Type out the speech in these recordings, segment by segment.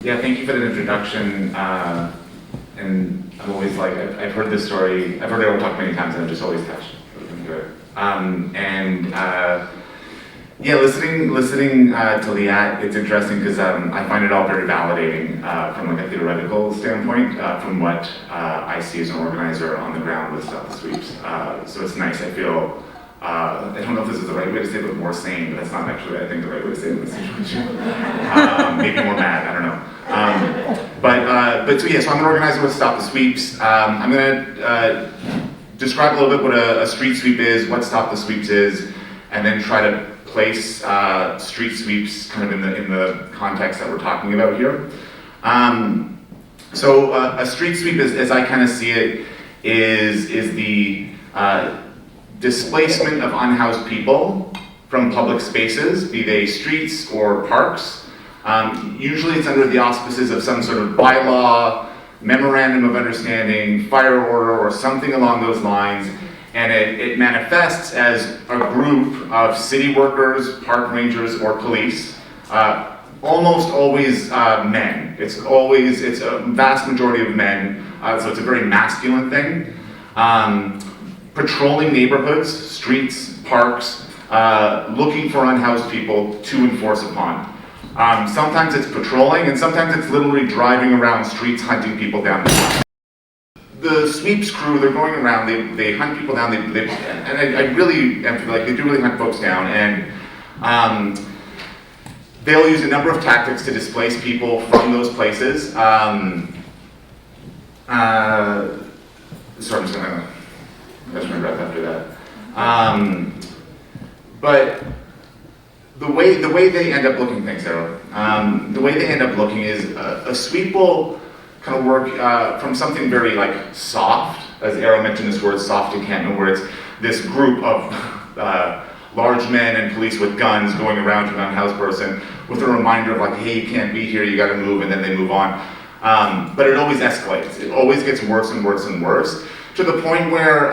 Yeah, thank you for the introduction. And I'm always like, I've heard this story, I've heard Aero talk many times, and I'm just always touched. Yeah, listening to Liat, it's interesting because I find it all very validating from like a theoretical standpoint, from what I see as an organizer on the ground with Stop the Sweeps. So it's nice. I feel, I don't know if this is the right way to say it, but more sane, but that's not actually, I think, the right way to say it in this situation. Maybe more mad, I don't know. But so yeah, so I'm an organizer with Stop the Sweeps. I'm gonna describe a little bit what a street sweep is, what Stop the Sweeps is, and then try to place street sweeps kind of in the context that we're talking about here. So a street sweep, as I kind of see it, is the displacement of unhoused people from public spaces, be they streets or parks. Usually it's under the auspices of some sort of bylaw, memorandum of understanding, fire order, or something along those lines. And it manifests as a group of city workers, park rangers, or police, almost always men. It's a vast majority of men, so it's a very masculine thing. Patrolling neighborhoods, streets, parks, looking for unhoused people to enforce upon. Sometimes it's patrolling, and sometimes it's literally driving around streets hunting people down. The sweeps crew, they're going around, they hunt people down, and I really feel like they do really hunt folks down, and they'll use a number of tactics to displace people from those places. Sorry, I'm just gonna catch my breath after that. But the way they end up looking, thanks, Aero. The way they end up looking is a sweep will kind of work from something very like soft, as Aero mentioned this word soft encampment, where it's this group of large men and police with guns going around to an unhoused person with a reminder of like, hey, you can't be here, you gotta move, and then they move on. But it always escalates. It always gets worse and worse and worse, to the point where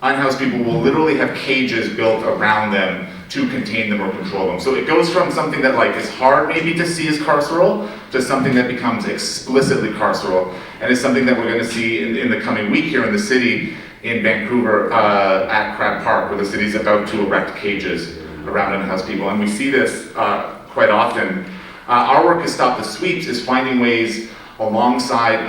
unhoused people will literally have cages built around them to contain them or control them. So it goes from something that like is hard maybe to see as carceral to something that becomes explicitly carceral, and is something that we're going to see in the coming week here in the city in Vancouver at Crab Park, where the city's about to erect cages around unhoused people, and we see this quite often. Our work at Stop the Sweeps is finding ways alongside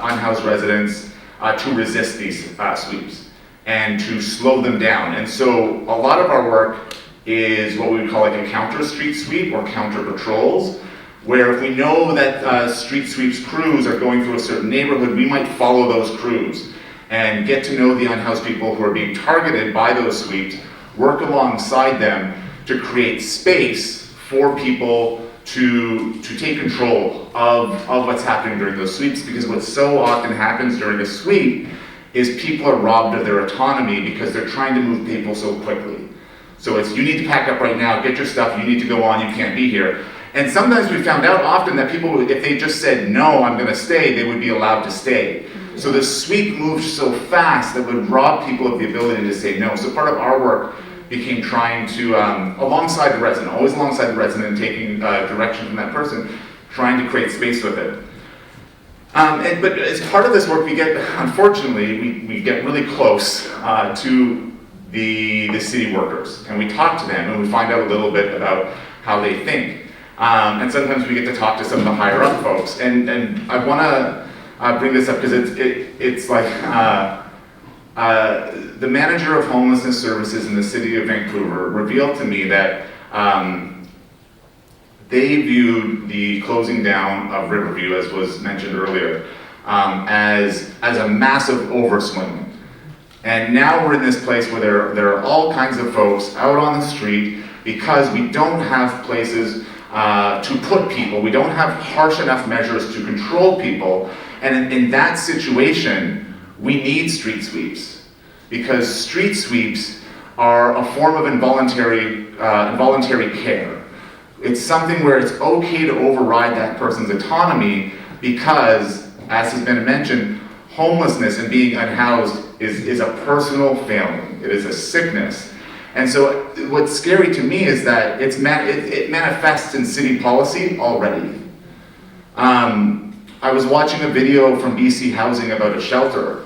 unhoused residents to resist these sweeps and to slow them down. And so a lot of our work is what we would call like a counter street sweep or counter patrols, where if we know that street sweeps crews are going through a certain neighborhood, we might follow those crews and get to know the unhoused people who are being targeted by those sweeps, work alongside them to create space for people to take control of what's happening during those sweeps, because what so often happens during a sweep is people are robbed of their autonomy because they're trying to move people so quickly. So it's, you need to pack up right now, get your stuff, you need to go on, you can't be here. And sometimes we found out often that people, if they just said, no, I'm gonna stay, they would be allowed to stay. So the sweep moved so fast that would rob people of the ability to say no. So part of our work became trying to, alongside the resident, always alongside the resident, and taking direction from that person, trying to create space with it. But as part of this work, we get, unfortunately, we get really close to the city workers, and we talk to them, and we find out a little bit about how they think. And sometimes we get to talk to some of the higher up folks, and I want to bring this up because it's like the manager of homelessness services in the city of Vancouver revealed to me that they viewed the closing down of Riverview, as was mentioned earlier, as a massive overswing. And now we're in this place where there are all kinds of folks out on the street because we don't have places to put people. We don't have harsh enough measures to control people. And in that situation, we need street sweeps, because street sweeps are a form of involuntary care. It's something where it's okay to override that person's autonomy because, as has been mentioned, homelessness and being unhoused is a personal failing. It is a sickness. And so what's scary to me is that it manifests in city policy already. I was watching a video from BC Housing about a shelter,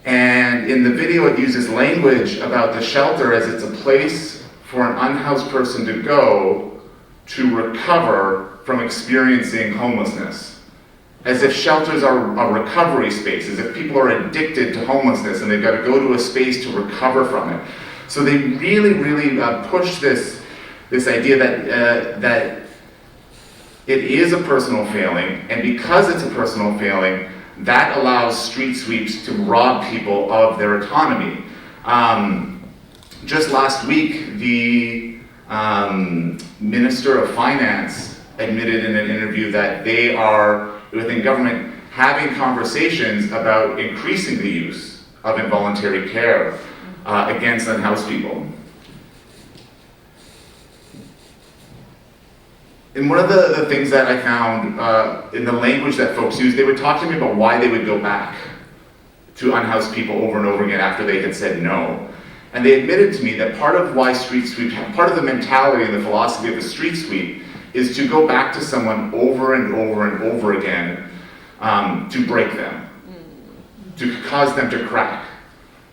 and in the video it uses language about the shelter as it's a place for an unhoused person to go to recover from experiencing homelessness. As if shelters are a recovery space, as if people are addicted to homelessness and they've got to go to a space to recover from it. So they really push this idea that it is a personal failing, and because it's a personal failing, that allows street sweeps to rob people of their autonomy. Just last week, the Minister of Finance admitted in an interview that they are, within government, having conversations about increasing the use of involuntary care against unhoused people. And one of the things that I found in the language that folks use, they would talk to me about why they would go back to unhoused people over and over again after they had said no. And they admitted to me that part of why street sweep, part of the mentality and the philosophy of the street sweep is to go back to someone over and over and over again to break them, to cause them to crack.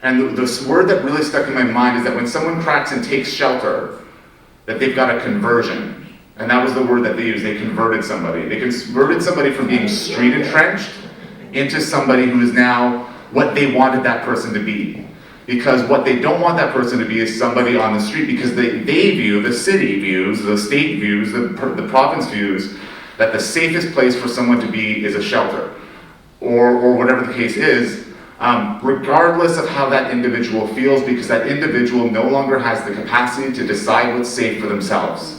And the word that really stuck in my mind is that when someone cracks and takes shelter, that they've got a conversion. And that was the word that they used. They converted somebody. They converted somebody from being street entrenched into somebody who is now what they wanted that person to be. Because what they don't want that person to be is somebody on the street, because they view, the city views, the state views, the province views, that the safest place for someone to be is a shelter, or whatever the case is, regardless of how that individual feels, because that individual no longer has the capacity to decide what's safe for themselves.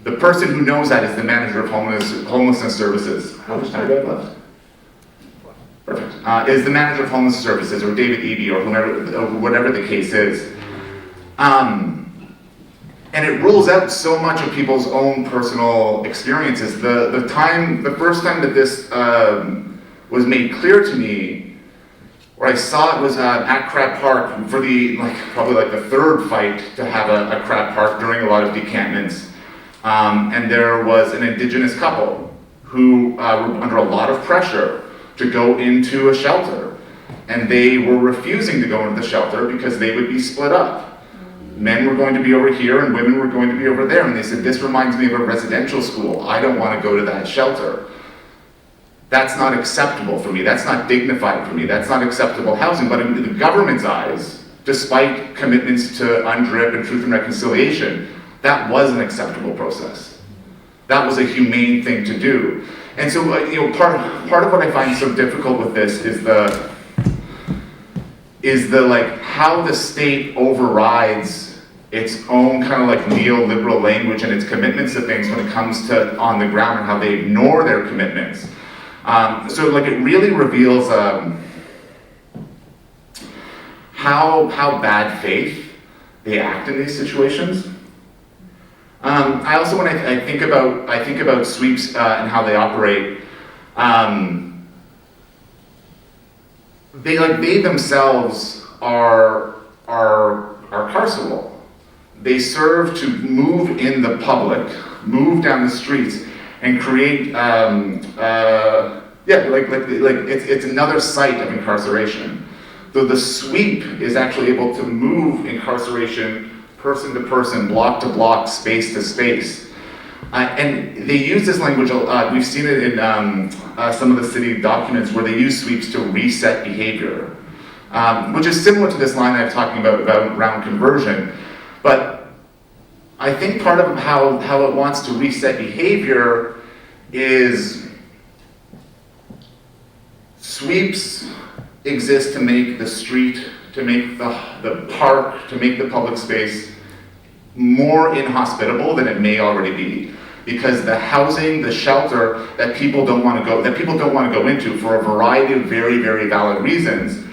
The person who knows that is the manager of homelessness services. How much time do I have left? Perfect. Is the manager of homeless services, or David Eby, or whomever, or whatever the case is. And it rules out so much of people's own personal experiences. The first time that this was made clear to me, where I saw it, was at Crab Park for probably the third fight to have a Crab Park during a lot of decampments. And there was an Indigenous couple who were under a lot of pressure to go into a shelter, and they were refusing to go into the shelter because they would be split up. Men were going to be over here and women were going to be over there, and they said, this reminds me of a residential school. I don't want to go to that shelter. That's not acceptable for me. That's not dignified for me. That's not acceptable housing. But in the government's eyes, despite commitments to UNDRIP and Truth and Reconciliation, that was an acceptable process. That was a humane thing to do. And so, part of what I find so difficult with this is how the state overrides its own kind of neoliberal language and its commitments to things when it comes to on the ground, and how they ignore their commitments. So it really reveals how bad faith they act in these situations. I also, when I think about sweeps and how they operate, they themselves are carceral. They serve to move in the public, move down the streets, and create it's another site of incarceration. So the sweep is actually able to move incarceration person to person, block to block, space to space. And they use this language, we've seen it in some of the city documents where they use sweeps to reset behavior, which is similar to this line I'm talking about around conversion. But I think part of how it wants to reset behavior is sweeps exist to make the street, to make the park, to make the public space more inhospitable than it may already be. Because the housing, the shelter that people don't want to go into for a variety of very, very valid reasons,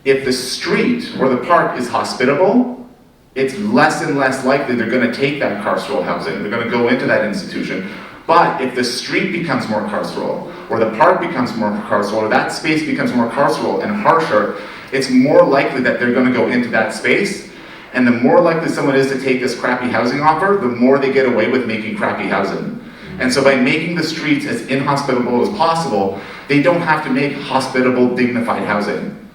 if the street or the park is hospitable, it's less and less likely they're going to take that carceral housing. They're going to go into that institution. But if the street becomes more carceral, or the park becomes more carceral, or that space becomes more carceral and harsher, it's more likely that they're going to go into that space. And the more likely someone is to take this crappy housing offer, the more they get away with making crappy housing. And so by making the streets as inhospitable as possible, they don't have to make hospitable, dignified housing.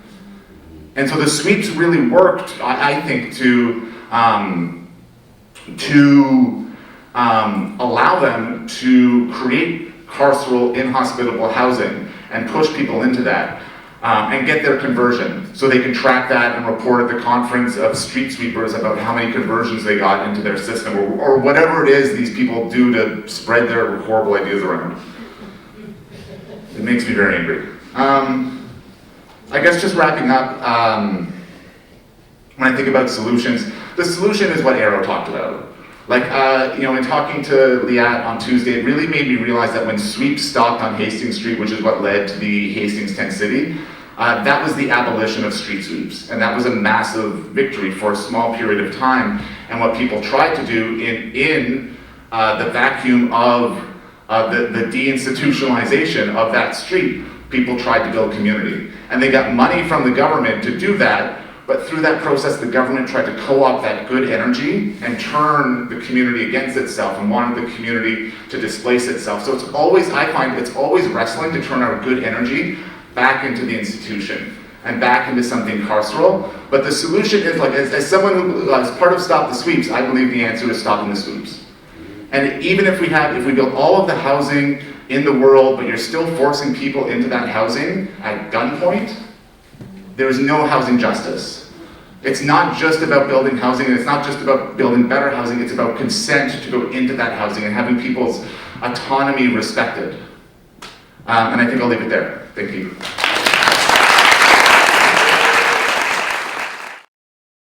And so the sweeps really worked, I think, to allow them to create carceral, inhospitable housing and push people into that. And get their conversion. So they can track that and report at the conference of street sweepers about how many conversions they got into their system, or whatever it is these people do to spread their horrible ideas around. It makes me very angry. I guess just wrapping up, when I think about solutions, the solution is what Aero talked about. Like, in talking to Liat on Tuesday, it really made me realize that when sweeps stopped on Hastings Street, which is what led to the Hastings tent city, that was the abolition of street sweeps. And that was a massive victory for a small period of time. And what people tried to do in the vacuum of the deinstitutionalization of that street, people tried to build community. And they got money from the government to do that. But through that process, the government tried to co-opt that good energy and turn the community against itself and wanted the community to displace itself. So it's always, I find, it's always wrestling to turn our good energy back into the institution and back into something carceral. But the solution is, like, as someone who, as part of Stop the Sweeps, I believe the answer is stopping the sweeps. And even if we build all of the housing in the world, but you're still forcing people into that housing at gunpoint, there is no housing justice. It's not just about building housing, and it's not just about building better housing, it's about consent to go into that housing and having people's autonomy respected. And I think I'll leave it there. Thank you.